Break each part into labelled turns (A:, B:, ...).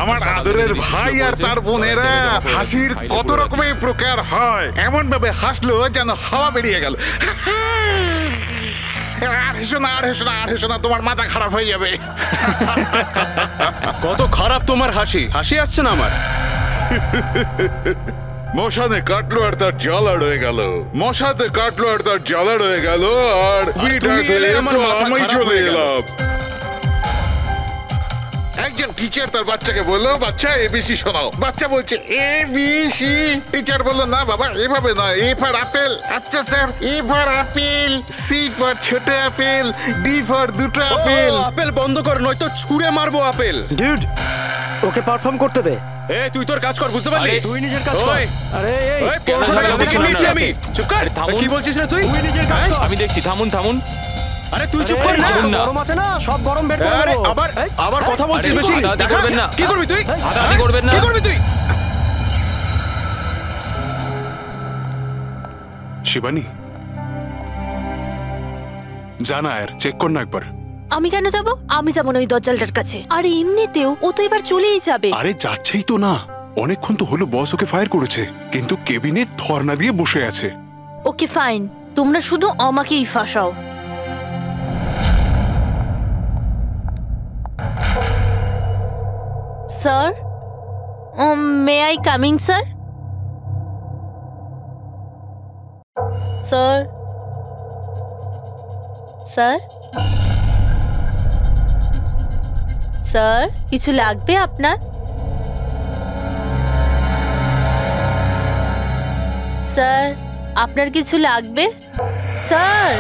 A: আমার আদরের ভাই আর তার বোনেরা হাসির কত রকমের প্রকার হয়, এমন ভাবে হাসলো যেন হাওয়া বেরিয়ে গেল। আর হেসো না, আর হেসো না, আর হেসো না, তোমার মাথা খারাপ হয়ে যাবে।
B: কত খারাপ তোমার হাসি, হাসি আসছে না আমার।
A: মশানে কাটলো আর তার জ্বালা রয়ে গেল, মশাতে কাটলো আর তার জ্বালা রয়ে গেল, আর আমি চলে এলাম। একজন টিচার তার বাচ্চাকে বললো, বাচ্চা এবিসি শোনাও। বাচ্চা বলছে এবিসি। টিচার বললো, না বাবা এভাবে নয়, এ ফর আপেল। আচ্ছা sir, A for apple, C for ছোট আপেল, ডি ফর দুটো আপেল।
B: আপেল বন্ধ কর, নয়তো ছুঁড়ে মারবো আপেল।
C: ডিউড, ওকে পারফর্ম করতে দে।
B: তুই তোর কাজ কর, বুঝতে পারলি?
C: তুই নিজের কাজ কর। আরে এই
B: আমি চুপ কর। কি বলছিস না তুই?
C: নিজের কাজ কর।
D: আমি দেখছি, থামুন থামুন।
B: আরে তুই চুপ কর না।
C: গরম আছে না, সব গরম বের করে দেবো।
B: আবার কথা বলছিস বেশি।
D: হাতাহাতি করবেন না।
B: কি করবি তুই?
D: হাতাহাতি করবেন না।
B: কি করবি তুই?
E: শিবানী, জানা আর চেক কর না একবার।
F: আমি কেন যাব? আমি যাব না ওই দজ্জালটার কাছে। আর এমনিতেও ও তো এবার চলেই যাবে।
E: আরে যাচ্ছেই তো না, অনেকক্ষণ তো হলো বস ওকে ফায়ার করেছে, কিন্তু কেবিনে ধর্ণা দিয়ে বসে আছে।
F: ওকে ফাইন, তোমরা শুধু আমাকেই ফাঁসাও। Sir, may I coming sir? Sir, sir, sir, কিছু লাগবে আপনার? স্যার, আপনার কিছু লাগবে? স্যার,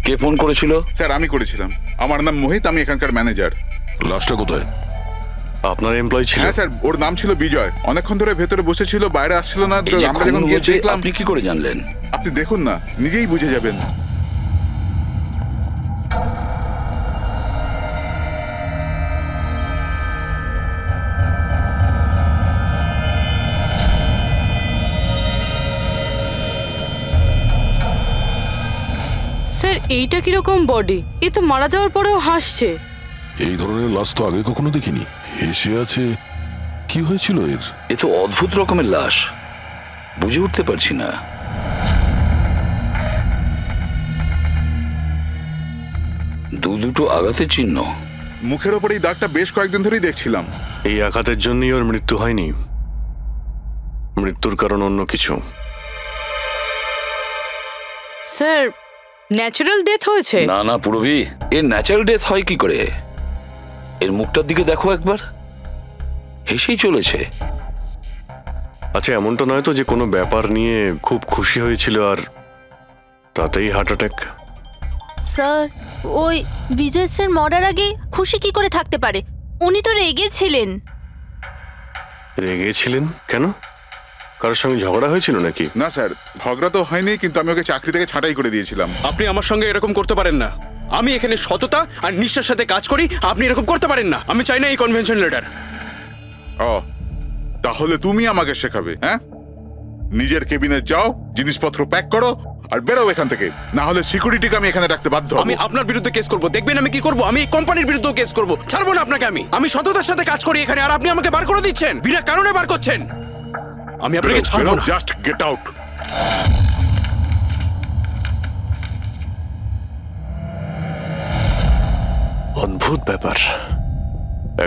G: কে ফোন করেছিল?
A: স্যার আমি করেছিলাম, আমার নাম মোহিত, আমি এখানকার ম্যানেজার।
G: লাশটা কোথায়?
E: আপনার এমপ্লয়ি ছিল?
A: হ্যাঁ স্যার, ওর নাম ছিল বিজয়। অনেকক্ষণ ধরে ভেতরে বসেছিল, বাইরে আসছিল না। আমরা যখন গিয়ে দেখলাম।
G: আপনি কি করে জানলেন?
A: আপনি দেখুন না, নিজেই বুঝে যাবেন।
H: স্যার, এইটা কিরকম বডি? এ তো মারা যাওয়ার পরেও হাসছে।
I: এই ধরনের লাশ তো আগে কখনো দেখিনি। হেসে আছে, কি হয়েছিল এর?
G: এ তো অদ্ভুত রকমের লাশ, বুঝে উঠতে পারছি না। দুটো আঘাতের চিহ্ন
A: মুখের ওপর। এই দাগটা বেশ কয়েকদিন ধরেই দেখছিলাম।
E: এই আঘাতের জন্যই ওর মৃত্যু হয়নি, মৃত্যুর কারণ অন্য কিছু।
H: স্যার, ন্যাচারাল ডেথ হয়েছে?
G: না না পুরবি, এর ন্যাচারাল ডেথ হয় কি করে? এর মুখটার দিকে দেখো একবার, হেসেই চলেছে।
E: আচ্ছা, এমনটা নয় তো যে কোনো ব্যাপার নিয়ে খুব খুশি হয়েছিল আর তাতেই হার্ট অ্যাটাক?
F: স্যার, ওই বিজয় স্যার মরার আগে খুশি কি করে থাকতে পারে? উনি তো রেগেছিলেন।
E: রেগেছিলেন কেন? কারোর সঙ্গে ঝগড়া হয়েছিল নাকি?
A: না স্যার, ঝগড়া তো হয়নি, কিন্তু আমি ওকে চাকরি থেকে ছাঁটাই করে দিয়েছিলাম।
B: আপনি আমার সঙ্গে এরকম করতে পারেন না। আমি এখানে সততা আর নিষ্ঠার সাথে কাজ করি, আপনি এরকম করতে পারেন না। আমি চাই না এই কনভেনশন লেটার।
A: ও, তাহলে তুমি আমাকে শেখাবে? হ্যাঁ, নিজের কেবিনে যাও, জিনিসপত্র প্যাক করো আর বেরো এখান থেকে, না হলে সিকিউরিটিকে আমি এখানে রাখতে বাধ্য হব।
B: আমি আপনার বিরুদ্ধে কেস করব, দেখবেন আমি কি করব। আমি এই কোম্পানির বিরুদ্ধে কেস করব, ছাড়বো না আপনাকে। আমি সততার সাথে কাজ করি এখানে, আর আপনি আমাকে বার করে দিচ্ছেন, বিনা কারণে বার করছেন। আমি আপনাকে ছাড়বো না।
A: Just get out.
E: অদ্ভুত ব্যাপার,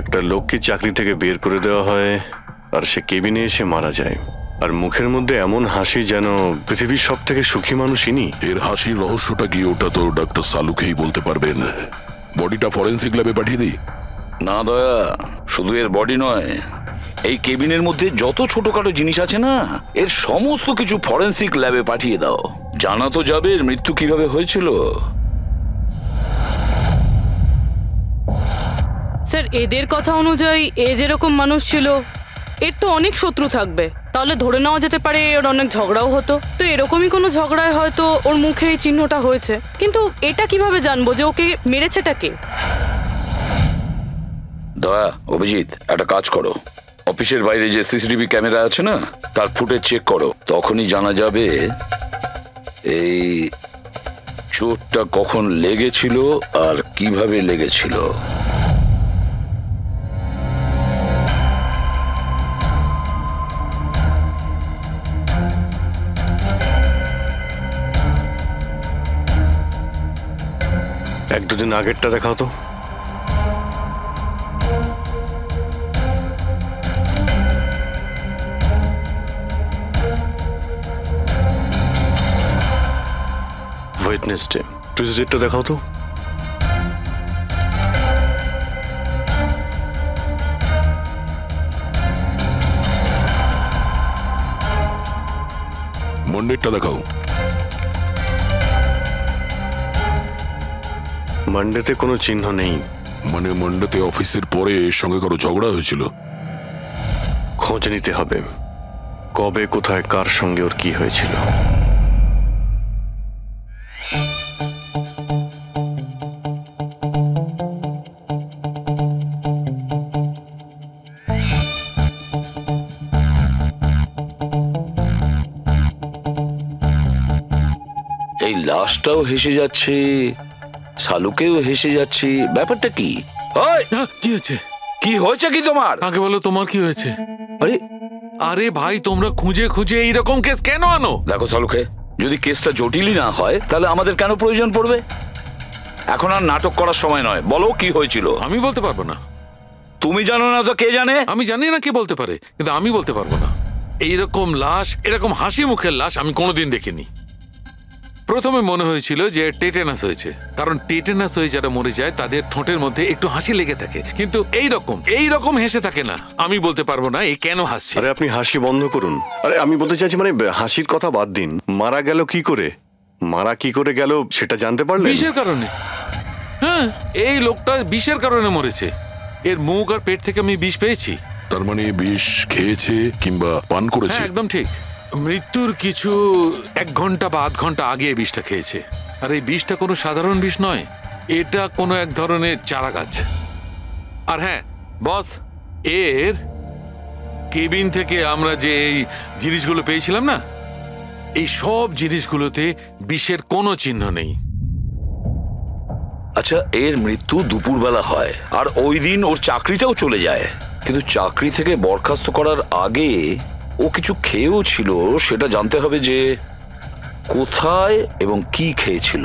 E: একটা লোককে চাকরি থেকে বের করে দেওয়া হয় আর সে কেবিনে এসে মারা যায়, আর মুখের মধ্যে এমন হাসি যেন পৃথিবীর সব থেকে সুখী মানুষ ইনি।
I: এর হাসির রহস্যটা কি, ওটা তো ডাক্তার সালুকেই বলতে পারবেন। বডিটা ফরেন্সিক ল্যাবে পাঠিয়ে দিই?
G: না দয়া, শুধু এর বডি নয়, এই কেবিনের মধ্যে যত ছোটখাটো জিনিস আছে না, এর সমস্ত কিছু ফরেন্সিক ল্যাবে পাঠিয়ে দাও। জানা তো যাবে এর মৃত্যু কিভাবে হয়েছিল।
H: স্যার, এদের কথা অনুযায়ী এ যেরকম মানুষ ছিল, এর তো অনেক শত্রু থাকবে। তাহলে ধরে নেওয়া যেতে পারে ওর অনেক ঝগড়াও হতো। তো এরকমই কোনো ঝগড়ায় হয়তো ওর মুখে এই চিহ্নটা হয়েছে। কিন্তু এটা কিভাবে জানবো যে ওকে মেরেছেটা কে?
G: দয়া, অভিজিৎ, একটা কাজ করো, অফিসের বাইরে যে সিসিটিভি ক্যামেরা আছে না, তার ফুটেজ চেক করো। তখনই জানা যাবে এই চোটটা কখন লেগেছিল আর কিভাবে লেগেছিল।
E: এক দুদিন আগেরটা দেখাও তো। ওয়েডনেসডে, টিউসডেটা দেখাও তো।
I: মন্ডেরটা দেখাও।
E: মানডেতে কোনো চিহ্ন নেই।
I: মানে মন্ডেতে অফিসের পরে এর সঙ্গে কারো ঝগড়া হয়েছিল?
E: খোঁজ নিতে হবে, কবে কোথায় কার সঙ্গে ওর কি হয়েছিল।
G: এই লাশটাও হেসে যাচ্ছে, শালুকেও হেসে যাচ্ছে, ব্যাপারটা কি? ওই,
J: কি হয়েছে?
G: কি হয়েছে কি তোমার?
J: আগে বলো তোমার কি হয়েছে?
G: আরে
J: আরে ভাই, তোমরা খুঁজে খুঁজে এইরকম কেস কেন আনো?
G: দেখো শালুকে, যদি কেসটা জটিলই না হয় তাহলে আমাদের কেন প্রয়োজন পড়বে? এখন আর নাটক করার সময় নয়, বলো কি হয়েছিল।
J: আমি বলতে পারবো না।
G: তুমি জানো না তো কে জানে?
J: আমি জানি না কে বলতে পারে, কিন্তু আমি বলতে পারবো না। এইরকম লাশ, এরকম হাসি মুখের লাশ আমি কোনোদিন দেখিনি। প্রথমে মনে হয়েছিল যে টেটেনাস হয়েছে, কারণ টেটেনাস হয়ে যারা মরে যায় তাদের ঠোঁটের মধ্যে একটু হাসি লেগে থাকে, কিন্তু এইরকম হেসে থাকে না। আমি বলতে পারবো না এই কেন হাসছে।
E: আরে আপনি হাসি বন্ধ করুন। আরে আমি বলতে চাইছি, মানে হাসির কথা বাদ দিন, মারা গেল কি করে? মারা কি করে গেল সেটা জানতে পারলেন?
J: বিষের কারণে। হ্যাঁ, এই লোকটা বিষের কারণে মরেছে। এর মুখ আর পেট থেকে আমি বিষ পেয়েছি।
I: তার মানে বিষ খেয়েছে কিংবা পান করেছে?
J: হ্যাঁ, একদম ঠিক। মৃত্যুর কিছু 1 ঘন্টা বা আধ ঘন্টা আগে এই বিষটা খেয়েছে। আর এই বিষটা কোনো সাধারণ বিষ নয়, এটা কোনো এক ধরনের চারা গাছ। আর হ্যাঁ বস, এর কেবিন থেকে আমরা যে এই জিনিসগুলো পেয়েছিলাম না, এই সব জিনিসগুলোতে বিষের কোনো চিহ্ন নেই।
G: আচ্ছা, এর মৃত্যু দুপুরবেলা হয় আর ওই দিন ওর চাকরিটাও চলে যায়, কিন্তু চাকরি থেকে বরখাস্ত করার আগে ও কিছু খেয়েও ছিল। সেটা জানতে হবে যে কোথায় এবং কি খেয়েছিল।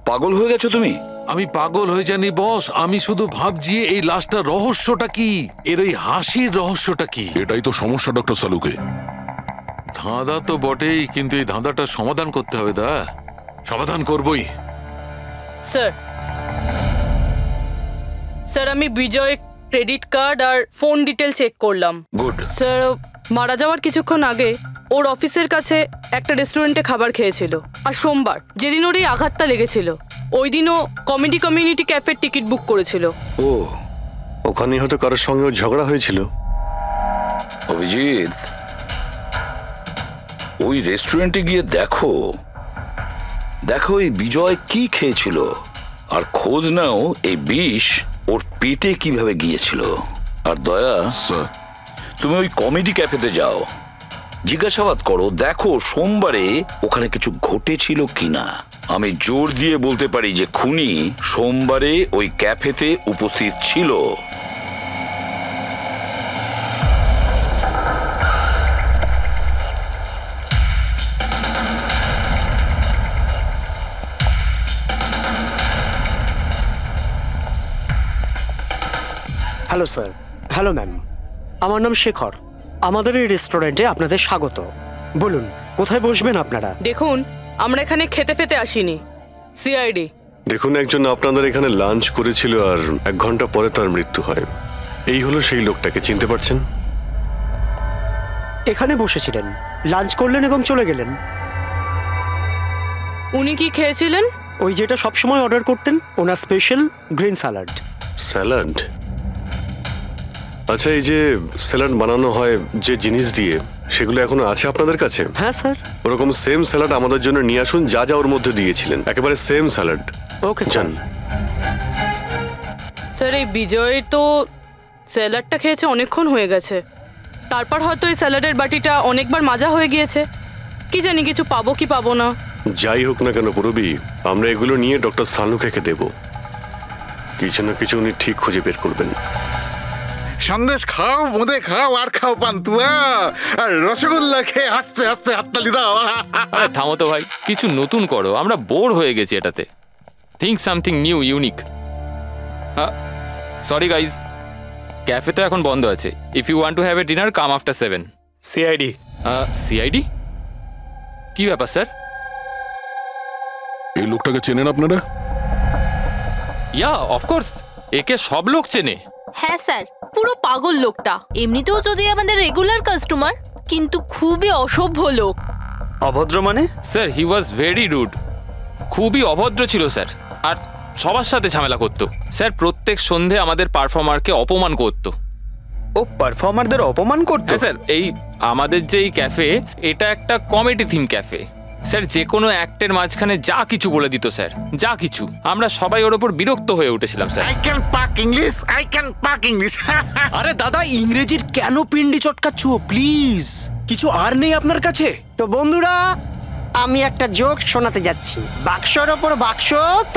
G: পাগল হয়ে গেছো তুমি?
J: আমি পাগল হয়ে জানি বস, আমি শুধু ভাবছি এই লাশটার রহস্যটা কি, এর ওই হাসির রহস্যটা কি।
I: এটাই তো সমস্যা ডক্টর সালুকে।
J: ধাঁধা তো বটেই, কিন্তু এই ধাঁধাটার সমাধান করতে হবে। সমাধান করবই।
H: স্যার, স্যার আমি বিজয়ের ক্রেডিট কার্ড আর ফোন ডিটেল চেক করলাম।
G: গুড।
H: স্যার, মারা যাওয়ার কিছুক্ষণ আগে ওর অফিসের কাছে একটা রেস্টুরেন্টে খাবার খেয়েছিল। আর সোমবার, যেদিন ওর এই আঘাতটা লেগেছিল, ওই দিনও কমিউনিটি ক্যাফের টিকিট বুক করেছিল।
E: ও, ওখানে হয়তো কারোর সঙ্গে ওর ঝগড়া হয়েছিল।
G: অভিজিৎ, ওই রেস্টুরেন্টে গিয়ে দেখো এই বিজয় কি খেয়েছিল, আর খোঁজ নাও এই বিষ ওর পেটে কিভাবে গিয়েছিল। আর দয়া, তুমি ওই কমেডি ক্যাফেতে যাও, জিজ্ঞাসাবাদ করো, দেখো সোমবারে ওখানে কিছু ঘটেছিল কিনা। আমি জোর দিয়ে বলতে পারি যে খুনি সোমবারে ওই ক্যাফেতে উপস্থিত ছিল।
C: Hello sir. হ্যালো ম্যাম, আমার নাম শেখর। আমাদের এই রেস্টুরেন্টে আপনাদের স্বাগত। বলুন কোথায় বসবেন আপনারা?
H: দেখুন, আমরা এখানে খেতে ফেতে আসিনি, সিআইডি।
E: দেখুন, একজন আপনাদের এখানে লাঞ্চ করেছিল আর 1 ঘন্টা পরে তার মৃত্যু হয়। এই হলো সেই লোকটাকে, চিনতে পারছেন?
C: এখানে বসেছিলেন, লাঞ্চ করলেন এবং চলে গেলেন।
H: উনি কি খেয়েছিলেন?
C: ওই যেটা সবসময় অর্ডার করতেন, ওনার স্পেশাল গ্রিন স্যালাড।
E: স্যালাড? আচ্ছা, এই যে স্যালাড বানানো হয় যে জিনিস দিয়ে, সেগুলো এখনো আছে আপনাদের কাছে?
C: হ্যাঁ স্যার।
E: ওরকম সেম স্যালাড আমাদের জন্য নিয়ে আসুন, যা যা ওর মধ্যে দিয়েছিলেন, একেবারে সেম স্যালাড।
C: ওকে
E: জান।
H: স্যার এই বিজয় তো স্যালাডটা খেয়েছে অনেকক্ষণ হয়ে গেছে, তারপর হয়তো এই স্যালাডের বাটিটা অনেকবার মাজা হয়ে গিয়েছে। কি জানি কিছু পাবো কি পাবো না।
E: যাই হোক না কেন পুরবি, আমরা এগুলো নিয়ে ডক্টর সালুকে দেব। কিছু না কিছু উনি ঠিক খুঁজে বের করবেন।
A: সন্দেশ খাও, বোঁদে খাও, আর খাও পান্তুয়া, আর রসগোল্লা খেয়ে হাসতে হাসতে হাততালি দাও।
D: আরে থামো তো ভাই, কিছু নতুন করো, আমরা বোর হয়ে গেছি এটাতে। Think something new, unique. Sorry guys, cafe তো এখন বন্ধ আছে। If you want to have a dinner, come after 7।
B: CID.
D: CID? কি ব্যাপার স্যার?
I: এই লোকটাকে চেনেন আপনারা?
D: ইয়া অফকোর্স, একে সব লোক চেনে।
F: হ্যাঁ স্যার, পুরো পাগল লোকটা। এমনিতেও যদি আমাদের রেগুলার কাস্টমার, কিন্তু খুবই অসভ্য লোক।
B: অভদ্র মানে?
D: Sir he was very rude, খুবই অভদ্র ছিল স্যার, আর সবার সাথে ঝামেলা করতো। স্যার প্রত্যেক সন্ধে আমাদের পারফর্মারকে অপমান করতো।
B: ও পারফর্মারদের অপমান করতো?
D: স্যার এই আমাদের যে এই ক্যাফে, এটা একটা কমেডি থিম ক্যাফে। স্যার যে কোনো অ্যাক্টের মাঝখানে যা কিছু বলে দিত স্যার, যা কিছু। আমরা সবাই ওর ওপর বিরক্ত হয়ে উঠেছিলাম স্যার।
A: আই ক্যান পাক ইংলিশ, আই ক্যান পাক ইংলিশ।
B: আরে দাদা, ইংরেজির কেন পিন্ডি চটকাচ্ছ? প্লিজ, কিছু আর নেই আপনার কাছে?
C: তো বন্ধুরা, আমি একটা জোক শোনাতে যাচ্ছি। বাক্সর ওপর বাক্স,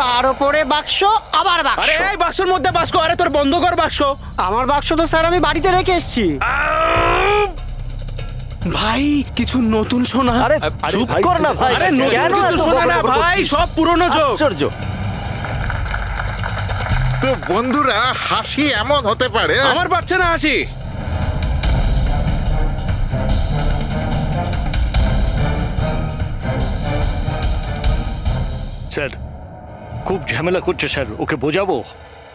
C: তার ওপরে বাক্স, আবার বাক্স।
B: আরে এই বাক্সের মধ্যে বাক্স, আরে তোর বন্ধ কর বাক্স।
C: আমার বাক্স তো স্যার আমি বাড়িতে রেখে এসেছি।
B: ভাই কিছু নতুন শোনা।
C: আরে চুপ কর না ভাই।
B: আরে নতুন কিছু শোনা না ভাই, সব পুরনো জোক।
C: আশ্চর্য।
A: তো বন্ধুরা, হাসি এমন হতে পারে।
B: আমার পাচ্ছে না হাসি।
K: স্যার খুব ঝামেলা করছে স্যার, ওকে বোঝাবো?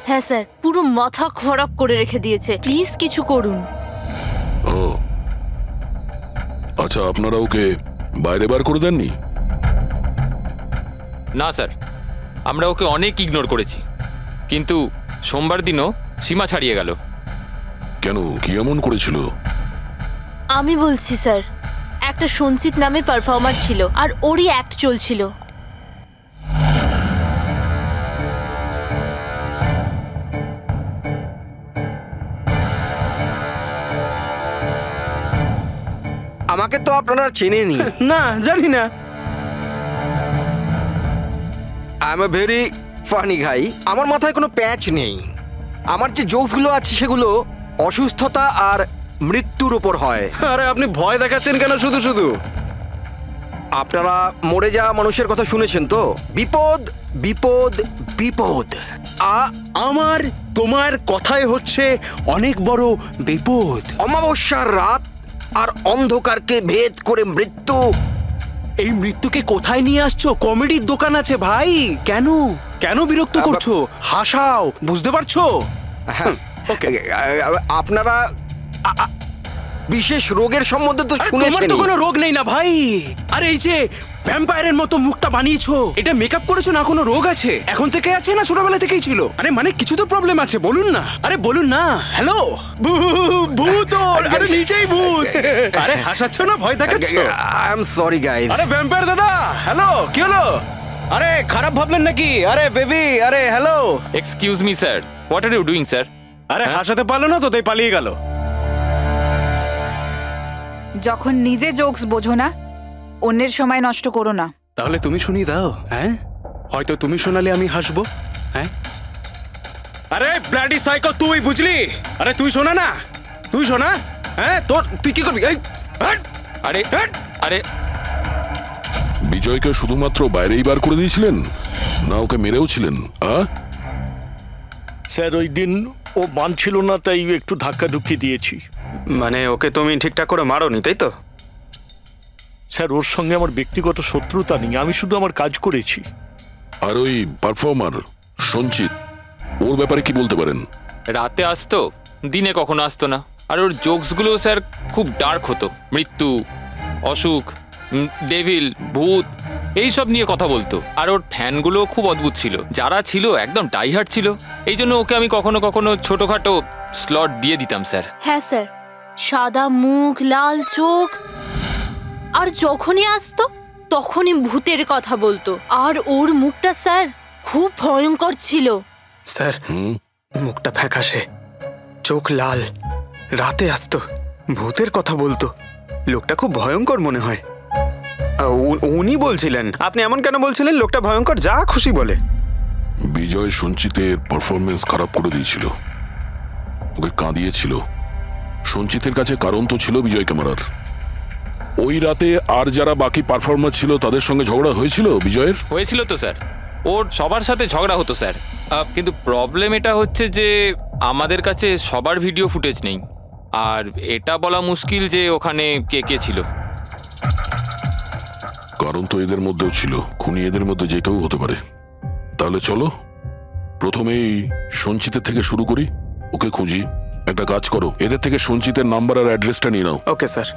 F: হ্যাঁ স্যার, পুরো মাথা খারাপ করে রেখে দিয়েছে। প্লিজ কিছু করুন।
I: ও আচ্ছা, আপনারা ওকে বাইরে বার করে দেননি?
D: না স্যার, আমরা ওকে অনেক ইগনোর করেছি, কিন্তু সোমবার দিনও সীমা ছাড়িয়ে গেল।
I: কেন, কি এমন করেছিল?
F: আমি বলছি স্যার, একটা সঞ্চিত নামে পারফর্মার ছিল, আর ওরই অ্যাক্ট চলছিল।
L: আমাকে তো আপনারা চেনেনি।
B: না, জানি না।
L: I am a very funny guy. আমার মাথায় কোনো প্যাচ নেই। আমার যে জোকসগুলো আছে সেগুলো অসুস্থতা আর মৃত্যুর উপর হয়।
B: আরে আপনি ভয় দেখাচ্ছেন কেন শুধু শুধু?
L: আপনারা মরে যাওয়া মানুষের কথা শুনেছেন তো? বিপদ বিপদ বিপদ।
B: আমার তোমার কথাই হচ্ছে অনেক বড় বিপদ।
L: অমাবস্যার রাত আর অন্ধকারকে ভেদ করে মৃত্যু।
B: এই মৃত্যুকে কোথায় নিয়ে আসছো? কমেডির দোকান আছে ভাই। কেন কেন বিরক্ত করছো? হাসাও, বুঝতে পারছো?
L: হ্যাঁ, আপনারা বিশেষ রোগের সম্বন্ধে তো শুনেছেন।
B: তোমার তো কোনো রোগ নেই না ভাই। আরে এই যে ভ্যাম্পায়ারের মতো মুখটা বানিয়েছো, এটা মেকআপ করেছো না কোনো রোগ আছে? এখন থেকে আছে না ছোটবেলা থেকেই ছিল? আরে মানে কিছু তো প্রবলেম আছে, বলুন না। আরে বলুন না। হ্যালো, ভূত! আরে নিচেই ভূত। আরে হাসাচ্ছ না, ভয় দেখাচ্ছ?
L: I am sorry guys.
B: আরে ভ্যাম্পায়ার দাদা, হ্যালো, কি হলো? আরে খারাপ ভাবলেন নাকি? আরে বেবি, আরে hello.
D: Excuse me sir, what are you doing sir?
B: আরে হাসাতে পারলো না তো তাই পালিয়ে গেল।
M: যখন নিজে জোকস বোঝো না, অন্যের সময় নষ্ট করো না।
B: তাহলে তুমি শুনিয়ে দাও। হ্যাঁ, হয়তো তুমি শোনালে আমি হাসবো। হ্যাঁ, আরে ব্লাডি সাইকো, তুই বুঝলি? আরে তুই শোনা না, তুই শোনা। হ্যাঁ, তুই কি করবি?
D: আরে আরে
I: বিজয়কে শুধুমাত্র বাইরেই বার করে দিয়েছিলেন, না ওকে মেরেও ছিলেন?
K: স্যার ওই দিন ও মানছিল না, তাই একটু ধাক্কা ধুক্কি দিয়েছি।
B: মানে ওকে তুমি ঠিকঠাক করে মারোনি, তাই তো?
K: স্যার ওর সঙ্গে আমার ব্যক্তিগত শত্রুতা নেই, আমি শুধু আমার কাজ করেছি।
I: আর ওই পারফর্মার সঞ্চিত, ওর ব্যাপারে কি বলতে পারেন?
D: রাতে আসতো, দিনে কখনো আসতো না। আর ওর জোকসগুলো স্যার খুব ডার্ক হতো। মৃত্যু, অসুখ, ডেভিল, ভূত, এইসব নিয়ে কথা বলতো। আর ওর ফ্যানগুলো খুব অদ্ভুত ছিল, যারা ছিল একদম ডাইহার্ট ছিল। এই জন্য ওকে আমি কখনো কখনো ছোটখাটো স্লট দিয়ে দিতাম স্যার।
F: হ্যাঁ স্যার, সাদা মুখ, লাল চোখ, আর যখনই আসতো তখনই ভূতের কথা বলতো। আর ওর মুখটা স্যার খুব ভয়ঙ্কর ছিল।
B: স্যার মুখটা ফ্যাকাশে, চোখ লাল, রাতে আসতো, ভূতের কথা বলতো। লোকটা খুব ভয়ঙ্কর মনে হয়। উনি বলছিলেন। আপনি এমন কেন বলছিলেন? লোকটা ভয়ঙ্কর, যা খুশি বলে।
I: বিজয় সঞ্চিতের পারফরমেন্স খারাপ করে দিয়েছিল, ওকে কাঁদিয়েছিল। সঞ্চিতের কাছে কারণ তো ছিল বিজয়কে মারার। ওই রাতে আর যারা বাকি পারফর্মার ছিল তাদের সঙ্গে ঝগড়া হয়েছিল বিজয়ের?
D: হয়েছিল তো স্যার, ওর সবার সাথে ঝগড়া হতো স্যার। কিন্তু প্রবলেম এটা হচ্ছে যে আমাদের কাছে সবার ভিডিও ফুটেজ নেই, আর এটা বলা মুশকিল যে ওখানে কে কে ছিল।
I: কারণ তো এদের মধ্যেও ছিল, খুনি এদের মধ্যে যে কেউ হতে পারে। তাহলে চলো প্রথমেই সঞ্চিতের থেকে শুরু করি, ওকে খুঁজি। একটা কাজ করো, এদের থেকে সঞ্চিতের নাম্বার আর অ্যাড্রেসটা নিয়ে নাও।
B: Okay sir.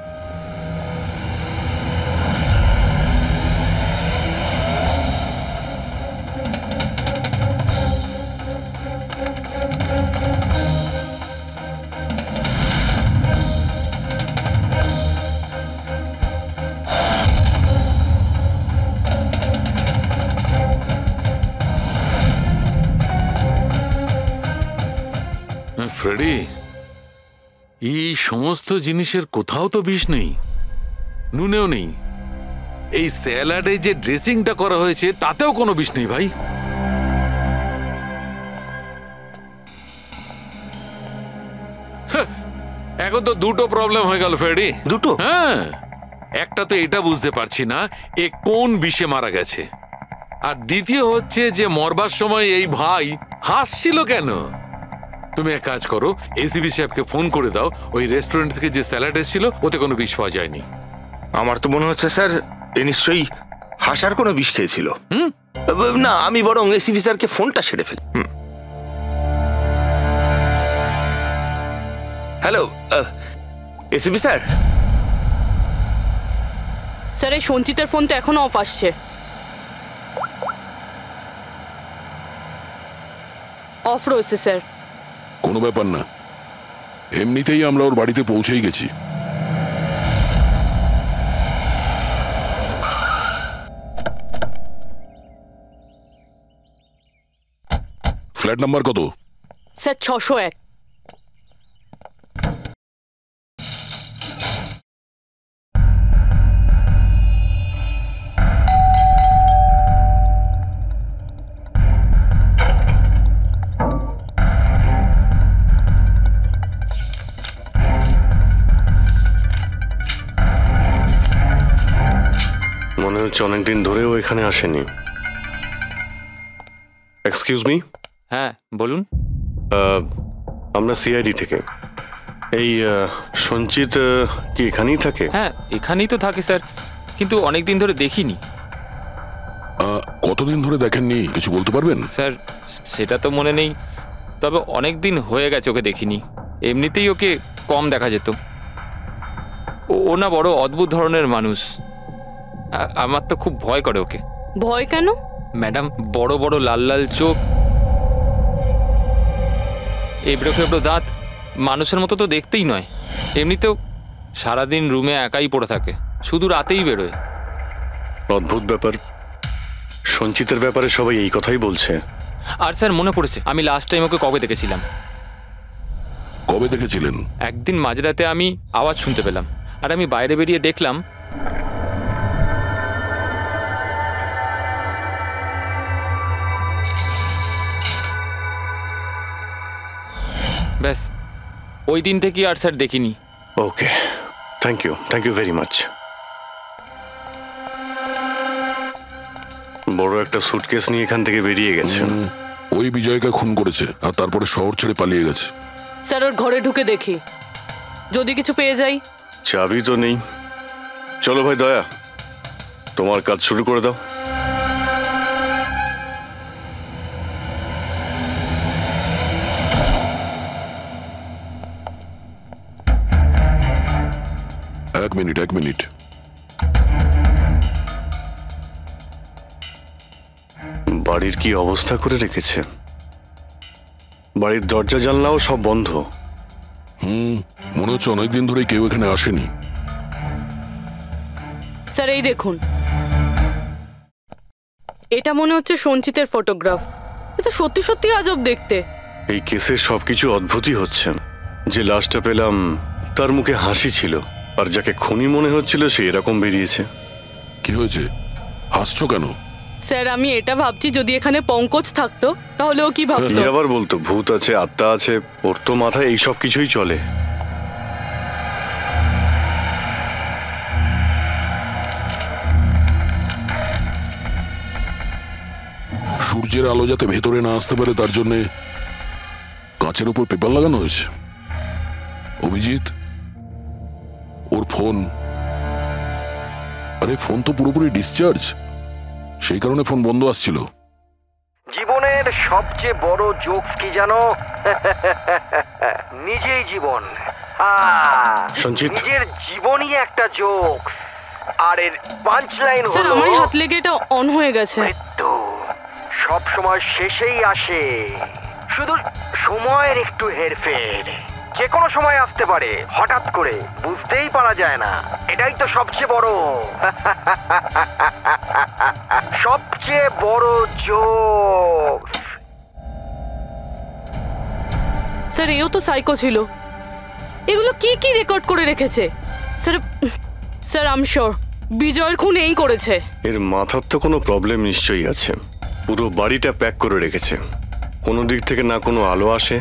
J: ফ্রেডি, এই সমস্ত জিনিসের কোথাও তো বিষ নেই, নুনেও নেই। এই স্যালাডে যে ড্রেসিংটা করা হয়েছে তাতেও কোনো বিষ নেই ভাই। এখন তো দুটো প্রবলেম হয়ে গেল ফ্রেডি।
B: দুটো?
J: হ্যাঁ, একটা তো এটা বুঝতে পারছি না এ কোন বিষে মারা গেছে, আর দ্বিতীয় হচ্ছে যে মরবার সময় এই ভাই হাসছিল কেন। তুমি এক কাজ করো, এসিবি সাহেবকে ফোন করে দাও, ওই রেস্টুরেন্ট থেকে যে স্যালাড এসেছিল ওতে কোনো বিষ পাওয়া যায়নি।
N: আমার তো মনে হচ্ছে স্যার এ নিশ্চয়ই হাসার কোনো বিষ খেয়েছিল। না, আমি বরং এসিবি স্যারকে ফোনটা ছেড়ে ফেলি। Hello ACB sir.
H: স্যার, এই সঞ্চিতের ফোন তো এখনো অফ আসছে। অফ রয়েছে স্যার।
I: কোনো ব্যাপার না, এমনিতেই আমরা ওর বাড়িতে পৌঁছেই গেছি। ফ্ল্যাট নাম্বার কত?
H: স্যার 601।
E: মনে হচ্ছে অনেকদিন ধরেও এখানে আসেনি। Excuse me.
D: হ্যাঁ বলুন।
E: আমরা সিআইডি থেকে। এই সঞ্চিত কি এখানেই থাকে?
D: হ্যাঁ এখানেই তো থাকে স্যার, কিন্তু অনেকদিন ধরে দেখিনি।
I: কতদিন ধরে দেখেননি কিছু বলতে পারবেন?
D: স্যার সেটা তো মনে নেই, তবে অনেক দিন হয়ে গেছে ওকে দেখিনি। এমনিতেই ওকে কম দেখা যেত। ও না বড় অদ্ভুত ধরনের মানুষ, আমার তো খুব ভয় করে ওকে।
H: ভয় কেন?
D: ম্যাডাম, বড় বড় লাল লাল চোখ, এবড়ো খেবড়ো দাঁত, মানুষের মতো তো দেখতেই নয়। এমনিতেও সারাদিন রুমে একাই পড়ে থাকে, শুধু রাতেই বেরোয়।
E: অদ্ভুত ব্যাপার। সঞ্চিতের ব্যাপারে সবাই এই কথাই বলছে।
D: আর স্যার মনে পড়েছে, আমি লাস্ট টাইম ওকে কবে দেখেছিলাম।
I: কবে দেখেছিলেন?
D: একদিন মাঝরাতে আমি আওয়াজ শুনতে পেলাম, আর আমি বাইরে বেরিয়ে দেখলাম ব্যাস। ওই দিন থেকে আর স্যার দেখিনি।
E: ওকে, থ্যাংক ইউ ভেরি মাচ। বড় একটা সুটকেস নিয়ে এখান থেকে বেরিয়ে গেছে।
I: ওই বিজয়কে খুন করেছে আর তারপরে শহর ছেড়ে পালিয়ে গেছে।
H: স্যার ওর ঘরে ঢুকে দেখি, যদি কিছু পেয়ে যাই।
E: চাবি তো নেই। চলো ভাই দয়া, তোমার কাজ শুরু করে দাও।
I: এক মিনিট।
E: বাড়ির কি অবস্থা করে রেখেছে। বাড়ির দরজা জানলাও সব বন্ধ।
I: মনে হচ্ছে অনেকদিন ধরে কেউ এখানে আসেনি।
H: স্যার এই দেখুন, এটা মনে হচ্ছে সঞ্চিতের ফটোগ্রাফ। এটা সত্যি সত্যি আজব দেখতে।
E: এই কেসের সবকিছু অদ্ভুতই হচ্ছে। যে লাশটা পেলাম তার মুখে হাসি ছিল, আর যাকে খুনি মনে হচ্ছিল সে এরকম বেরিয়েছে।
I: কি হয়েছে, হাসছো কেন?
H: স্যার আমি এটা ভাবছি যদি এখানে পঙ্কজ থাকতো তাহলে ও কি
E: কি
H: ভাবতো।
E: আবার বলতো, ভূত আছে, আত্মা আছে, ওর তো মাথায় এই সব কিছুই চলে।
I: সূর্যের আলো যাতে ভেতরে না আসতে পারে তার জন্য কাঁচের উপর পেপার লাগানো হয়েছে। অভিজিৎ, ওর ফোন, আরে ফোন তো পুরোপুরি ডিসচার্জ, সেই কারণে ফোন বন্ধ আসছিল।
L: জীবনের সবচেয়ে বড় জোকস কি জানো? নিজেই জীবন।
E: সঞ্চিত,
L: নিজের জীবনই একটা জোকস। আর এর পাঞ্চ লাইন
H: স্যার
L: হলো,
H: আমারই হাত লেগে এটা অন হয়ে গেছে।
L: মৃত্যু সব সময় শেষেই আসে, শুধু সময়ের একটু হেরফের। যে কোনো সময় আসতে পারে, হঠাৎ করে, বুঝতেই পারা যায় না। এটাই তো সবচেয়ে বড় সবচেয়ে বড় জোক।
H: স্যার এও তো সাইকো ছিল, এগুলো কি কি রেকর্ড করে রেখেছে। Sir sir I am sure বিজয়ের খুন এই করেছে।
E: এর মাথার তো কোনো প্রবলেম নিশ্চয়ই আছে। পুরো বাড়িটা প্যাক করে রেখেছে, কোনো দিক থেকে না কোনো আলো আসে,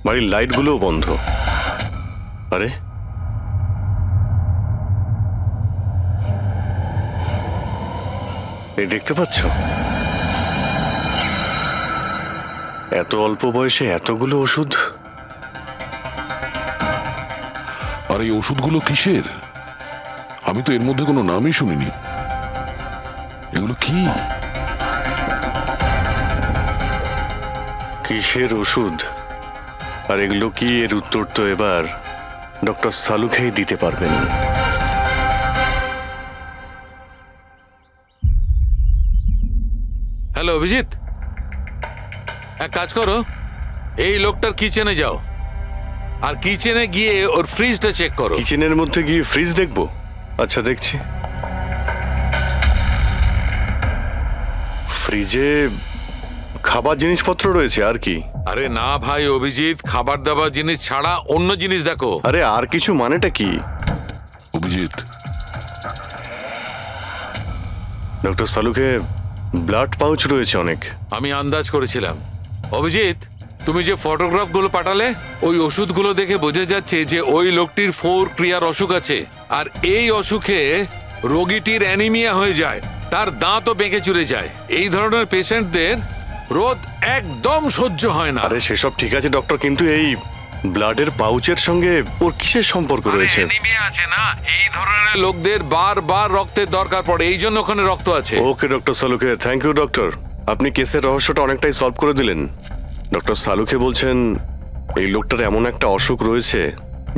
E: বাড়ির লাইটগুলোও বন্ধ। আরে এই দেখতে পাচ্ছ, এত অল্প বয়সে এতগুলো ওষুধ।
I: আর এই ওষুধগুলো কিসের? আমি তো এর মধ্যে কোনো নামই শুনিনি। এগুলো কি?
E: কিসের ওষুধ আর এগুলো কি, এর উত্তর তো এবার ডক্টর সালুখেই দিতে পারবেন।
J: হ্যালো অভিজিৎ, এক কাজ করো, এই লোকটার কিচেনে যাও আর কিচেনে গিয়ে ওর ফ্রিজটা চেক করো।
E: কিচেনের মধ্যে গিয়ে ফ্রিজ দেখবো? আচ্ছা দেখছি। ফ্রিজে খাবার জিনিসপত্র রয়েছে, আর কি?
J: আরে না ভাই অভিজিৎ, খাবার দাবার জিনিস ছাড়া অন্য জিনিস দেখো।
E: আরে আর কিছু মানেটা কি?
I: অভিজিৎ,
E: ডক্টর সালুকে ব্লাড পাউচ রয়েছে অনেক।
J: আমি আন্দাজ করেছিলাম। অভিজিৎ, তুমি যে ফটোগ্রাফগুলো পাঠালে ওই ওষুধগুলো দেখে বোঝা যাচ্ছে যে ওই লোকটির 4 ক্রিয়ার অসুখ আছে, আর এই অসুখে রোগীটির অ্যানিমিয়া হয়ে যায়, তার দাঁতও বেঁকে চুরে যায়। এই ধরনের পেশেন্টদের রোদ একদম সহ্য হয় না।
E: আরে সেসব ঠিক আছে ডক্টর, কিন্তু এই ব্লাডের পাউচের সঙ্গে ওর কিসের সম্পর্ক রয়েছে?
J: অ্যানিমিয়া আছে না, এই ধরনের লোকদের বারবার রক্তের দরকার পড়ে, এই জন্য ওখানে রক্ত আছে।
E: ওকে ডক্টর সালুকে, থ্যাংক ইউ ডক্টর, আপনি কেসের রহস্যটা অনেকটাই সলভ করে দিলেন। ডক্টর সালুকে বলছেন এই লোকটার এমন একটা অসুখ রয়েছে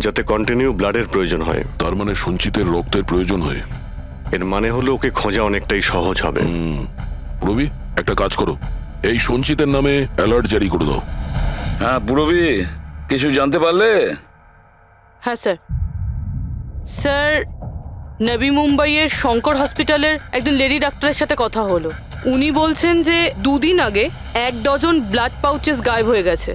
E: যাতে কন্টিনিউ ব্লাডের প্রয়োজন হয়।
I: তার মানে সঞ্চিতের রক্তের প্রয়োজন হয়।
E: এর মানে হলো ওকে খোঁজা অনেকটাই সহজ হবে।
I: পুরবি, একটা কাজ করো, এই সঞ্চিতের নামে অ্যালার্ট জারি করে দাও।
G: হ্যাঁ পুরবি, কিছু জানতে পারলে?
H: হ্যাঁ স্যার। স্যার নবী মুম্বাইয়ের শঙ্কর হসপিটালের একজন লেডি ডাক্তারের সাথে কথা হলো। উনি বলছেন যে 2 দিন আগে 1 ডজন ব্লাড পাউচেস গায়েব হয়ে গেছে।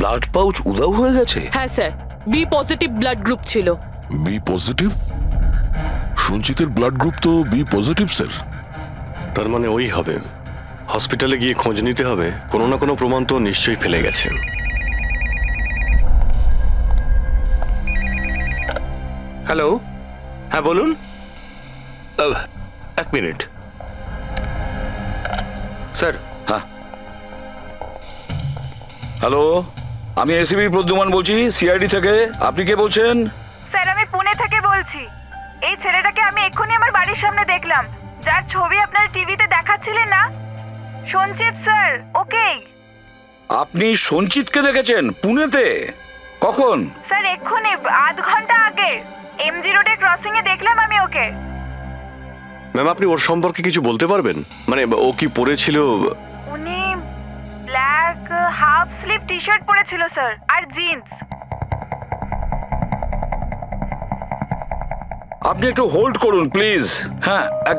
G: ব্লাড পাউচ উধাও হয়ে গেছে?
H: হ্যাঁ sir, B positive blood group ছিল।
I: B positive? সঞ্চিতের ব্লাড গ্রুপ তো বি পজিটিভ স্যার।
E: তার মানে ওই হবে। হসপিটালে গিয়ে খোঁজ নিতে হবে, কোনো না কোনো প্রমাণ তো নিশ্চয়ই ফেলে গেছে।
N: হ্যালো, হ্যাঁ বলুন। 1 মিনিট স্যার।
G: হ্যাঁ হ্যালো, আমি এসিবি প্রদ্যুমান বলছি, সিআইডি থেকে। আপনি কে বলছেন?
M: স্যার আমি পুনে থেকে বলছি। এই ছেলেটাকে আমি এক্ষুনি আমার বাড়ির সামনে দেখলাম, যার ছবি আপনার টিভিতে দেখাচ্ছিলেন না, সঞ্চিত স্যার। ওকেই।
G: আপনি সঞ্চিতকে দেখেছেন পুনেতে? কখন?
M: স্যার এক্ষুনি, আধ ঘন্টা আগে এমজি রোডে ক্রসিং এ দেখলাম আমি ওকে।
E: ম্যাম আপনি ওর সম্পর্কে কিছু বলতে পারবেন? মানে ও কি পরেছিল?
M: উনি black half sleeve T shirt পরেছিল স্যার, আর জিন্স।
G: আপনি একটু হোল্ড করুন প্লিজ। হ্যাঁ এক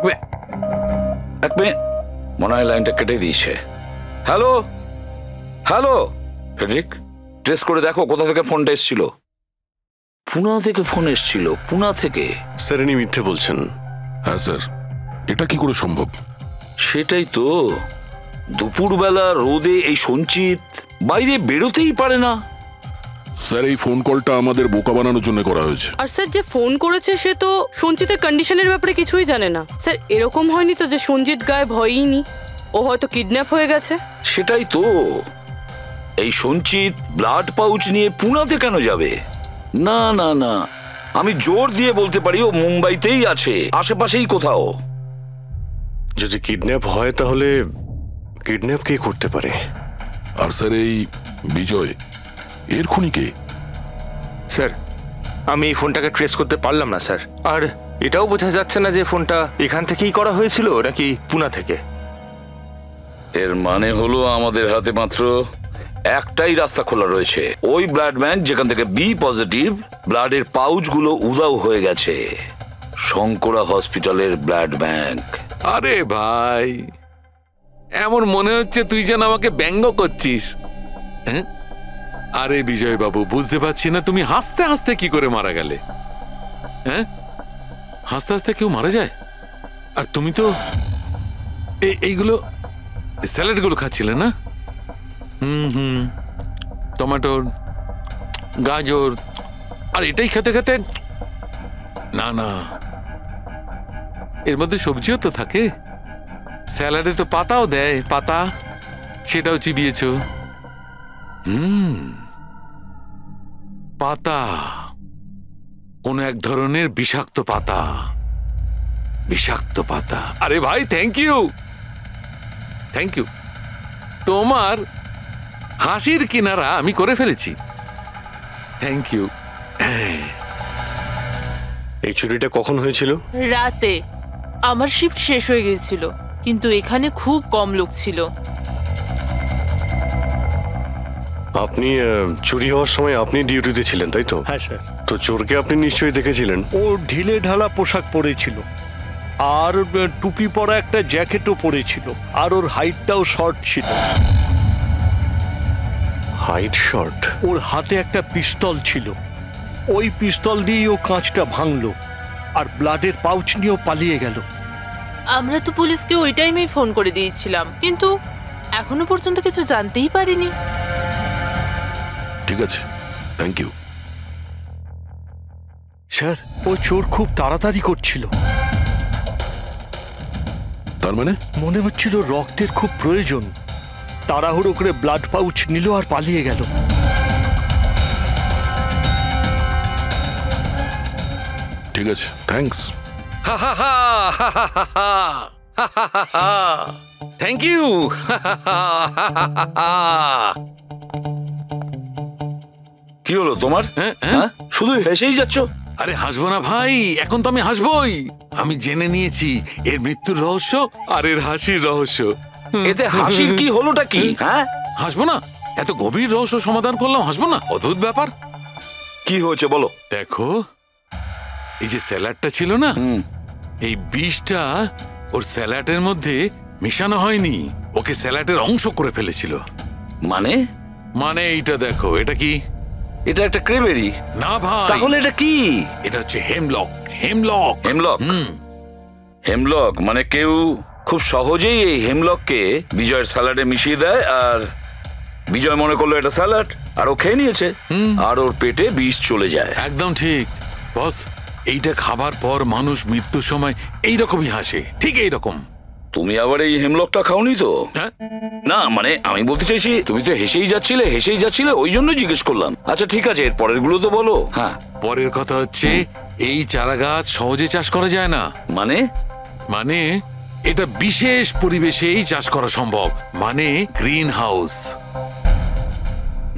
G: মিনিট, মনে হয় লাইনটা কেটে দিয়েছে। হ্যালো হ্যালো, ফ্রেডরিক, ট্রেস করে দেখো কোথা থেকে ফোনটা এসেছিল। পুনা থেকে ফোন এসেছিল, পুনা থেকে।
E: স্যার ইনি মিথ্যে বলছেন।
I: হ্যাঁ স্যার, এটা কি করে সম্ভব?
G: সেটাই তো, দুপুরবেলা রোদে এই সঞ্চিত বাইরে বেরোতেই পারে না।
I: স্যার এই ফোন কলটা আমাদের বোকা বানানোর জন্য করা হয়েছে।
H: আর স্যার যে ফোন করেছে সে তো সঞ্জিতের কন্ডিশনের ব্যাপারে কিছুই জানে না। স্যার এরকম হয়নি তো যে সঞ্জিত গায়েব হয়ইনি, ও হয়তো কিডন্যাপ হয়ে গেছে।
G: সেটাই তো, এই সঞ্চিত ব্লাড পাউচ নিয়ে পুনাতে কেন যাবে? না না না, আমি জোর দিয়ে বলতে পারি ও মুম্বাইতেই আছে, আশেপাশেই কোথাও।
E: যদি কিডন্যাপ হয় তাহলে কিডন্যাপ কে করতে পারে?
I: আর স্যার এই বিজয়, এর খুনি কে?
N: স্যার আমি এই ফোনটাকে ট্রেস করতে পারলাম না স্যার, আর এটাও বোঝা যাচ্ছে না যে ফোনটা এখান থেকেই করা হয়েছিল নাকি পুনা থেকে।
G: এর মানে হলো আমাদের হাতে মাত্র একটাই রাস্তা খোলা রয়েছে, ওই ব্লাড ব্যাংক যেখান থেকে বি পজিটিভ ব্লাডের পাউচগুলো উধাও হয়ে গেছে, শঙ্করা হসপিটালের ব্লাড ব্যাংক।
J: আরে ভাই, এমন মনে হচ্ছে তুই যেন আমাকে ব্যঙ্গ করছিস। হ্যাঁ, আরে বিজয় বাবু, বুঝতে পারছি না তুমি হাসতে হাসতে কি করে মারা গেলে। হ্যাঁ, হাসতে হাসতে কেউ মারা যায়? আর তুমি তো এইগুলো স্যালাড গুলো খাচ্ছিলে না? টমেটোর, গাজর, আর এটাই খেতে খেতে, না না, এর মধ্যে সবজিও তো থাকে, স্যালাডে তো পাতাও দেয়, পাতা, সেটাও চিবিয়েছ। পাতা, কোন এক ধরনের বিষাক্ত পাতা, বিষাক্ত পাতা। আরে ভাই, থ্যাংক ইউ, থ্যাংক ইউ। তোমার হাসির কিনারা আমি করে ফেলেছি, থ্যাংক ইউ।
E: এই চুরিটা কখন হয়েছিল?
F: রাতে। আমার শিফট শেষ হয়ে গিয়েছিল, কিন্তু এখানে খুব কম লোক ছিল।
E: আপনি চুরি হওয়ার সময় আপনি ডিউটিতে ছিলেন, তাই তো?
K: হ্যাঁ স্যার।
E: তো চোরকে আপনি নিশ্চয়ই দেখেছিলেন।
K: ও ঢিলে ঢালা পোশাক পরেছিল, আর টুপি পরা একটা জ্যাকেটও পরেছিল, আর ওর হাইটটাও শর্ট ছিল।
E: Height short?
K: ওর হাতে একটা পিস্তল ছিল, ওই পিস্তল দিয়েই ও কাঁচটা ভাঙলো, আর ব্লাডের পাউচ নিয়েও পালিয়ে গেল।
F: আমরা তো পুলিশকে ওই টাইমেই ফোন করে দিয়েছিলাম, কিন্তু এখনো পর্যন্ত কিছু জানতেই পারিনি।
I: ঠিক আছে, থ্যাংক ইউ।
K: স্যার ও চোর খুব তাড়াতাড়ি করছিল,
I: তার মানে
K: মনে হচ্ছিল রক্তের খুব প্রয়োজন, তাড়াহুড়ো করে ব্লাড পাউচ নিল আর পালিয়ে গেল।
I: ঠিক আছে, থ্যাঙ্কস।
J: Thank you.
G: কি হলো তোমার? হ্যাঁ, শুধু হেসেই যাচ্ছ।
J: আরে হাসবো না ভাই, এখন তো আমি হাসবোই। আমি জেনে নিয়েছি এর মৃত্যুর রহস্য আর এর হাসির রহস্য।
G: এতে হাসির কি হলোটা কি? হ্যাঁ,
J: হাসবো না? এত গভীর রহস্য সমাধান করলাম, হাসবো না? অদ্ভুত ব্যাপার।
G: কি হয়েছে বলো।
J: দেখো, এই যে স্যালাডটা ছিল না, এই বিষটা ওর স্যালাডের মধ্যে মিশানো হয়নি, ওকে স্যালাডের অংশ করে ফেলেছিল।
G: মানে?
J: মানে এইটা দেখো, এটা কি?
G: এটা একটা ক্রেবেরি।
J: না ভাই।
G: তাহলে এটা কি?
J: এটা হচ্ছে হেমলক। হেমলক।
G: হেমলক? হেমলক মানে কেউ খুব সহজেই এই হেমলককে বিজয়ের স্যালাডে মিশিয়ে দেয়, আর বিজয় মনে করলো এটা স্যালাড, আর ও খেয়ে নিয়েছে, আর ওর পেটে বিষ চলে যায়।
J: একদম ঠিক বস। এইটা খাবার পর মানুষ মৃত্যুর সময় এইরকমই হাসে, ঠিক এইরকম।
G: তুমি আবার এই হেমলকটা খাওনি তো? না মানে আমি বলতে চাইছি, তুমি তো হেসেই যাচ্ছিলে, ওই জন্য জিজ্ঞেস করলাম। আচ্ছা ঠিক আছে, এর পরের গুলো তো বলো। হ্যাঁ,
J: পরের কথা হচ্ছে এই চারা গাছ সহজে চাষ করা যায় না।
G: মানে?
J: মানে এটা বিশেষ পরিবেশেই চাষ করা সম্ভব, মানে গ্রিন হাউস।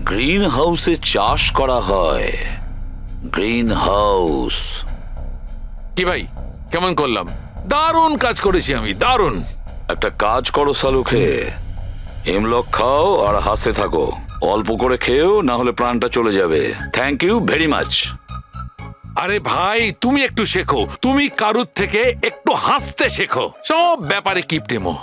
G: গ্রিন হাউসে চাষ করা হয়? Green house?
J: কি ভাই, কেমন করলাম? দারুণ কাজ করেছি আমি, দারুণ।
G: একটা কাজ করো সালুকে, হেমলক খাও আর হাসতে থাকো। অল্প করে খেও, না হলে প্রাণটা চলে যাবে। Thank you very much.
J: আরে ভাই, তুমি একটু শেখো, তুমি কারুর থেকে একটু হাসতে শেখো, সব ব্যাপারে কিপটেমো।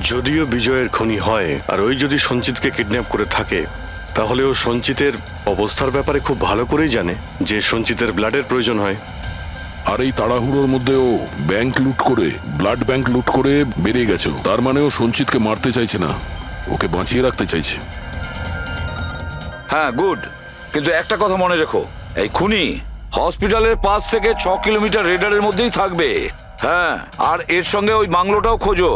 E: যদিও বিজয়ের খুনি হয় আর ওই যদি সঞ্চিতকে কিডন্যাপ করে থাকে, তাহলে ও সঞ্চিতের অবস্থার ব্যাপারে খুব ভালো করেই জানে যে সঞ্চিতের ব্লাডের প্রয়োজন হয়।
I: আর এই তাড়াহুড়োর মধ্যে ও ব্যাংক লুট করে, ব্লাড ব্যাংক লুট করে বেরিয়ে গেছে। তার মানে ও সঞ্চিতকে মারতে চাইছে না, ওকে বাঁচিয়ে রাখতে চাইছে।
G: হ্যাঁ, গুড। কিন্তু একটা কথা মনে রেখো, এই খুনি হসপিটালের 5 থেকে 6 কিলোমিটার রেডারের মধ্যেই থাকবে। হ্যাঁ, আর এর সঙ্গে ওই বাংলোটাও খোঁজো।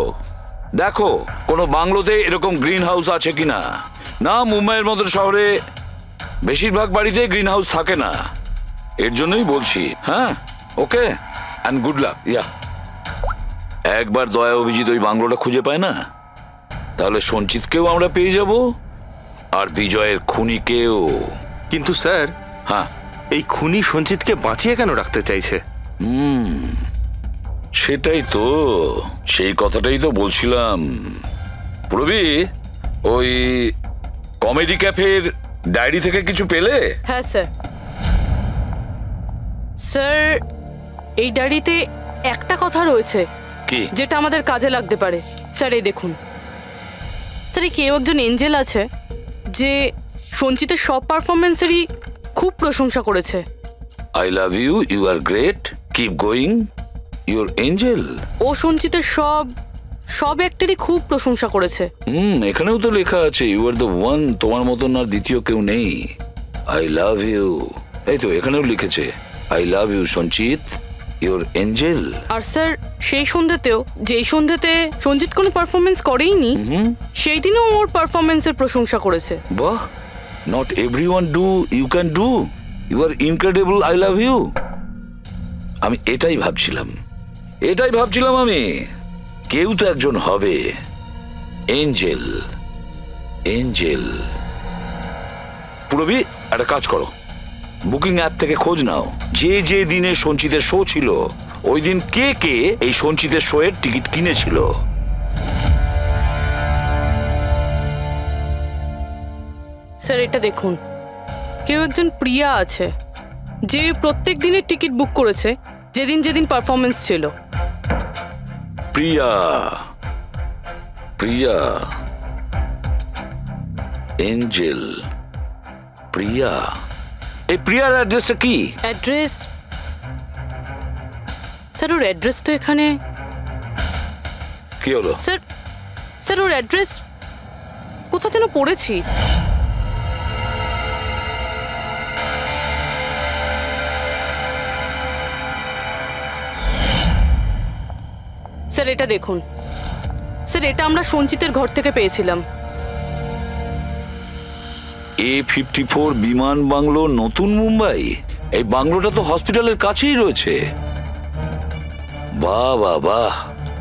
G: দেখো কোনো বাংলোতে এরকম গ্রিন হাউস আছে কিনা। না, মুম্বাইয়ের মতো শহরে বেশিরভাগ বাড়িতে গ্রিন হাউস থাকে না, এর জন্যই বলছি। হ্যাঁ, ওকে, অ্যান্ড গুড লাক। ইয়া, একবার দয়া অভিজিৎ ওই বাংলোটা খুঁজে পায় না, তাহলে সঞ্চিতকেও আমরা পেয়ে যাব আর বিজয়ের খুনিকেও।
N: কিন্তু স্যার,
G: হ্যাঁ,
N: এই খুনি সঞ্চিতকে বাঁচিয়ে কেন রাখতে চাইছে?
G: সেটাই তো, সেই কথাটাই তো বলছিলাম। প্রবি, ওই কমেডি ক্যাফের ডায়েরি থেকে কিছু পেলে?
H: হ্যাঁ স্যার। স্যার, এই ডায়েরিতে একটা কথা রয়েছে
G: কি,
H: যেটা আমাদের কাজে লাগতে পারে। স্যার, এই দেখুন। স্যার, কেউ একজন এঞ্জেল আছে যে সঞ্চিতের সব পারফরমেন্সেরই খুব প্রশংসা করেছে।
G: I love you, you are great, keep going, your angel.
H: ও সঞ্চিতের সব অ্যাক্টেরই খুব প্রশংসা করেছে।
G: এখানেও তো লেখা আছে, ইউ আর দ্য ওয়ান, তোমার মতন আর দ্বিতীয় কেউ নেই। আই লাভ ইউ, এই তো এখানেও লিখেছে, আই লাভ ইউ সঞ্চিত, ইউর এঞ্জেল।
H: আর স্যার, সেই সন্ধ্যাতেও, যেই সন্ধ্যাতে সঞ্জিত কোনো পারফরমেন্স করেইনি, সেই দিনও ওর পারফরমেন্সের প্রশংসা করেছে।
G: বাহ, not everyone do, you can do, you are incredible, I love you. আমি এটাই ভাবছিলাম আমি, কেউ তো একজন হবে এঞ্জেল। পুরবি, একটা কাজ করো, বুকিং অ্যাপ থেকে খোঁজ নাও যে দিনে সঞ্চিতের শো ছিল, ওই দিন কে এই সঞ্চিতের শো এর টিকিট কিনেছিল।
H: স্যার, এটা দেখুন, কেউ একজন প্রিয়া আছে যে প্রত্যেক দিনের টিকিট বুক করেছে যেদিন পারফরমেন্স ছিল।
G: প্রিয়া, এঞ্জেল, প্রিয়া। এই প্রিয়ার অ্যাড্রেসটা কি?
H: অ্যাড্রেস? স্যার, ওর অ্যাড্রেস তো এখানে।
G: কি হলো?
H: স্যার, ওর অ্যাড্রেস কোথা যেন পড়েছি। স্যার, এটা দেখুন। স্যার, এটা আমরা সঞ্চিতের ঘর থেকে পেয়েছিলাম।
G: A54 বিমান বাংলো, নতুন মুম্বাই। এই বাংলোটা তো হসপিটালের কাছেই রয়েছে। বাহ বাহ বাহ।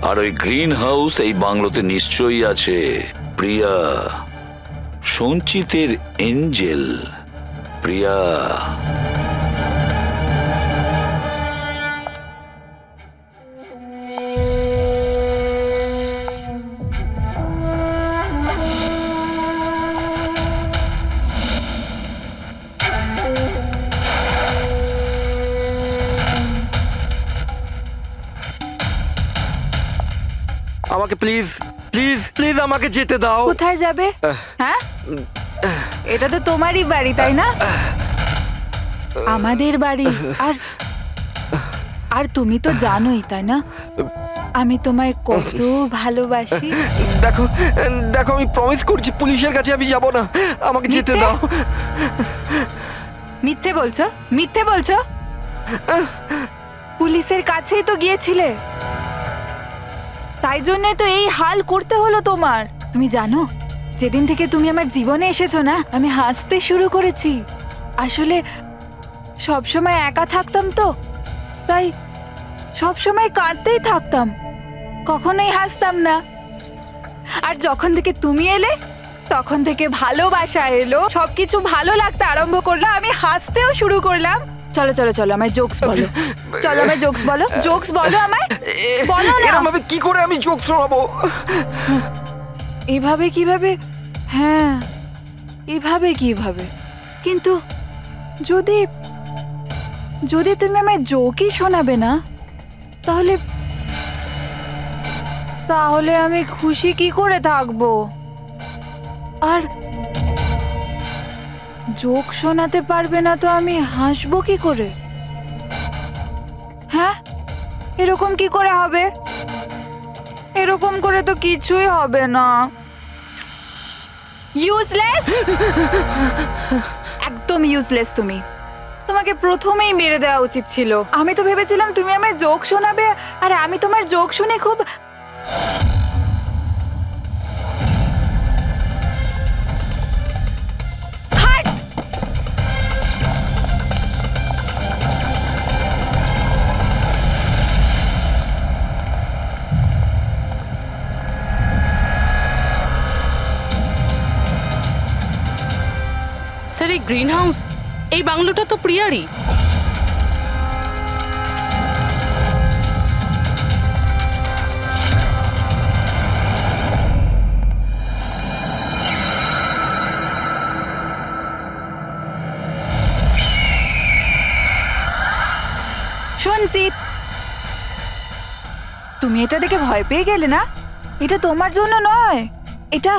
G: আর ওই গ্রিন হাউস এই বাংলোতে নিশ্চয়ই আছে। প্রিয়া, সঞ্চিতের এঞ্জেল, প্রিয়া।
N: আমাকে প্লিজ প্লিজ প্লিজ আমাকে যেতে দাও।
M: কোথায় যাবে? হ্যাঁ, এটা তো তোমারই বাড়ি, তাই না? আমাদের বাড়ি। আর তুমি তো জানোই, তাই না, আমি তোমায় কত ভালোবাসি।
N: দেখো দেখো, আমি প্রমিস করছি পুলিশের কাছে আমি যাব না, আমাকে যেতে দাও।
M: মিথ্যে বলছো? পুলিশের কাছেই তো গিয়েছিলে, তাই জন্য তো এই হাল করতে হলো তোমার। তুমি জানো, যেদিন থেকে তুমি আমার জীবনে এসেছো না, আমি হাসতে শুরু করেছি। আসলে সবসময় একা থাকতাম তো, তাই সবসময় কাঁদতেই থাকতাম, কখনোই হাসতাম না। আর যখন থেকে তুমি এলে, তখন থেকে ভালোবাসা এলো, সবকিছু ভালো লাগতে আরম্ভ করলো, আমি হাসতেও শুরু করলাম। চলো আমায় জোকস বলো। জোকস বলো আমায়, বলো না।
N: এরকম ভাবে কি করে আমি জোক শোনাবো?
M: এভাবে কিভাবে? হ্যাঁ, এভাবে কিভাবে? কিন্তু যদি তুমি আমায় জোকই শোনাবে না, তাহলে আমি খুশি কি করে থাকবো? আর জোক শোনাতে পারবে না তো আমি হাসবো কি করে? হ্যাঁ, এরকম কি করে হবে? এরকম করে তো কিছুই হবে না। ইউজলেস, একদম ইউজলেস তুমি। তোমাকে প্রথমেই মেরে দেওয়া উচিত ছিল। আমি তো ভেবেছিলাম তুমি আমায় জোক শোনাবে, আর আমি তোমার জোক শুনে খুব
H: স্যার, এই গ্রিন হাউস, এই বাংলোটা তো প্রিয়ারই।
M: সঞ্চিত, তুমি এটা দেখে ভয় পেয়ে গেলে না? এটা তোমার জন্য নয়, এটা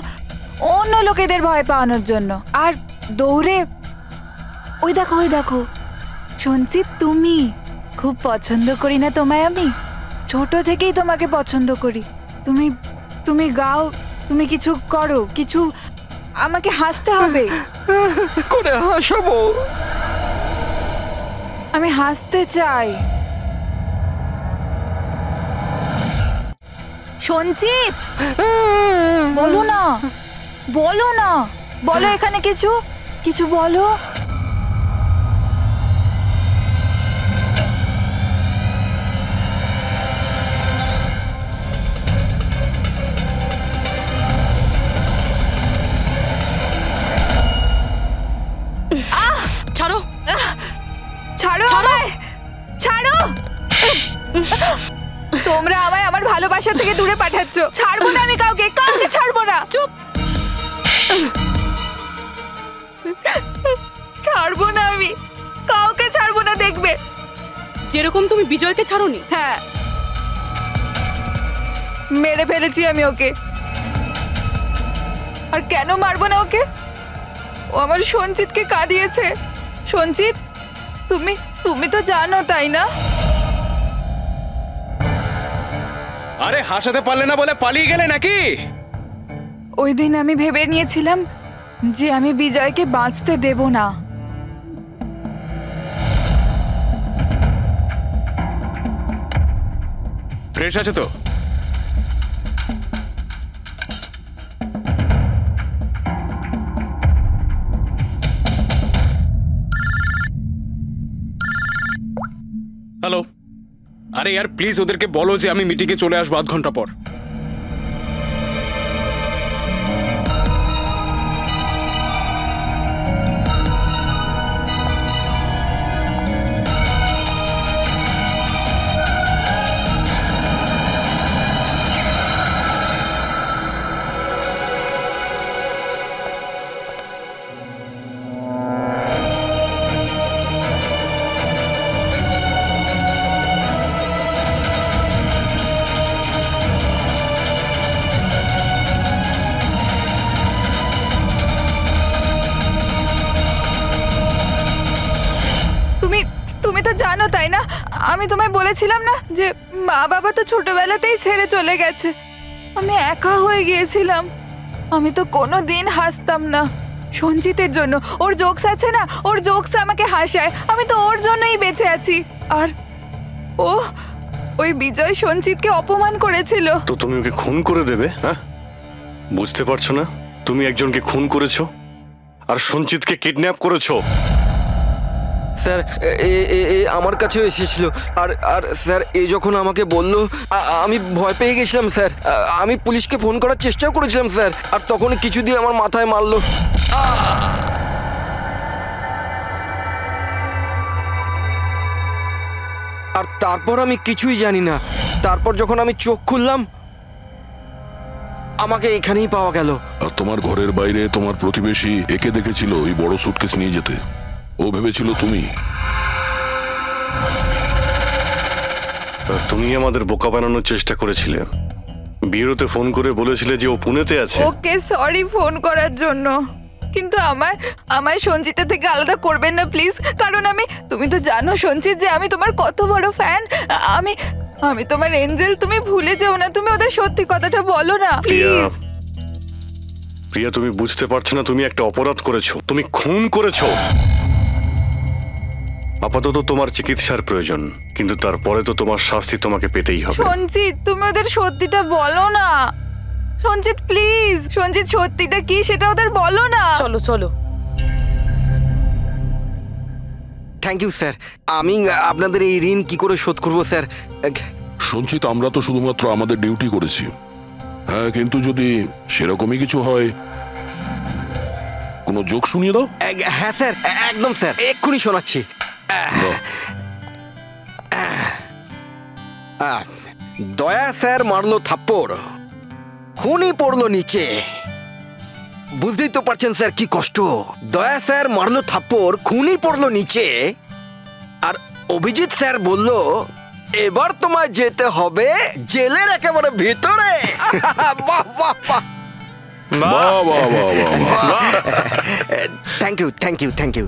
M: অন্য লোকেদের ভয় পাওয়ানোর জন্য। আর দৌড়ে ওই দেখো, ওই দেখো সঞ্চিত, তুমি খুব পছন্দ করি না তোমায় আমি? ছোট থেকেই তোমাকে পছন্দ করি। তুমি তুমি গাও, তুমি কিছু করো, কিছু আমাকে হাসতে হবে।
C: করে হাসাবো?
M: আমি হাসতে চাই। সঞ্চিত, বলো না, বলো না, বলো এখানে কিছু কিছু বলো।
H: ছাড়ো,
M: ছাড়ো, আমায় ছাড়ো। তোমরা আমায় আমার ভালোবাসা থেকে দূরে পাঠাচ্ছ। ছাড়বো না আমি কাউকে, কাউকে ছাড়বো না।
H: চুপ।
M: ছাড়বো না আমি কাউকে, ছাড়বো না। দেখবে
H: যেরকম তুমি বিজয়কে ছাড়োনি।
M: হ্যাঁ, মেরে ফেলেছি আমি ওকে। আর কেন মারবো না ওকে? ও আমার সঞ্চিতকে কাঁদিয়েছে। সঞ্চিত, তুমি তো জানো, তাই না?
B: আরে হাসাতে পারলে না বলে পালিয়ে গেলে নাকি?
M: ওই দিন আমি ভেবে নিয়েছিলাম যে আমি বিজয়কে বাঁচতে দেব না।
B: ফ্রেশ আছে তো? হ্যালো, আরে यार প্লিজ ওদেরকে বলো যে আমি মিটিংয়ে চলে আসবো আধ ঘন্টা পর।
M: তুমি তো জানো, তাই না? আমি তোমায় বলেছিলাম না যে মা বাবা তো ছোটবেলাতেই ছেড়ে চলে গেছে। আমি একা হয়ে গিয়েছিলাম। আমি তো কোনো দিন হাসতাম না সঞ্জিতের জন্য। ওর জোকস আছে না, ওর জোকস আমাকে হাসায়। আমি তো ওর জন্যই বেঁচে আছি। আর ওই বিজয় সঞ্জিতকে অপমান করেছিল।
E: তো তুমি ওকে খুন করে দেবে? হ্যাঁ, বুঝতে পারছো না? তুমি একজনকে খুন করেছো আর সঞ্চিতকে কিডন্যাপ করেছো।
O: স্যার, আমার কাছেও এসেছিল। আর স্যার, যখন আমাকে বলল আমি ভয় পেয়ে গেছিলাম স্যার। আমি পুলিশকে ফোন করার চেষ্টাও করেছিলাম স্যার। আর তখন কিছু দিয়ে আমার মাথায় মারলো। আর তারপর আমি কিছুই জানি না। তারপর যখন আমি চোখ খুললাম, আমাকে এখানেই পাওয়া গেল।
I: আর তোমার ঘরের বাইরে তোমার প্রতিবেশী একে দেখেছিল ওই বড় সুটকেস নিয়ে যেতে। ও ভেবেছিল তুমি।
E: তুমি আমাদের বোকা বানানোর চেষ্টা করেছিলে। বিয়েতে ফোন করে বলেছিলে যে ও পুনেতে আছে।
M: ওকে সরি ফোন করার জন্য, কিন্তু আমায় সঞ্চিতা থেকে আলাদা করবেন না প্লিজ, কারণ তুমি তো জানো সঞ্চিত যে আমি তোমার কত বড় ফ্যান। আমি তোমার এঞ্জেল, তুমি ভুলে যেও না, তুমি ওদের সত্যি কথাটা বলো না প্লিজ।
E: প্রিয়া, তুমি বুঝতে পারছো না তুমি একটা অপরাধ করেছো, তুমি খুন করেছো। আপাতত তোমার চিকিৎসার প্রয়োজন, কিন্তু তারপরে তো তোমার শাস্তি তোমাকে পেতেই হবে।
M: সঞ্চিত, তুমি ওদের সত্যিটা বলো না। সঞ্চিত প্লিজ, সঞ্চিত সত্যিটা কি সেটা ওদের বলো না।
H: চলো চলো।
O: Thank you sir. আমি আপনাদের এই ঋণ কি করে শোধ করবো স্যার?
I: সঞ্চিত, আমরা তো শুধুমাত্র আমাদের ডিউটি করেছি। হ্যাঁ, কিন্তু যদি সেরকমই কিছু হয়, কোনো জোক শুনিয়ে দাও।
O: হ্যাঁ স্যার, একদম স্যার, এক্ষুনি শোনাচ্ছি। দয়া স্যার মারলো থাপ্পড়, খুনি পড়লো নিচে। বুঝতেই তো পারছেন স্যার কি কষ্ট। দয়া স্যার মারলো থাপ্পড়, খুনি পড়লো নিচে, আর অভিজিৎ স্যার বলল এবার তোমায় যেতে হবে জেলের একেবারে ভিতরে। বাহ বাহ বাহ,
I: বাহ বাহ বাহ বাহ।
O: Thank you thank you thank you.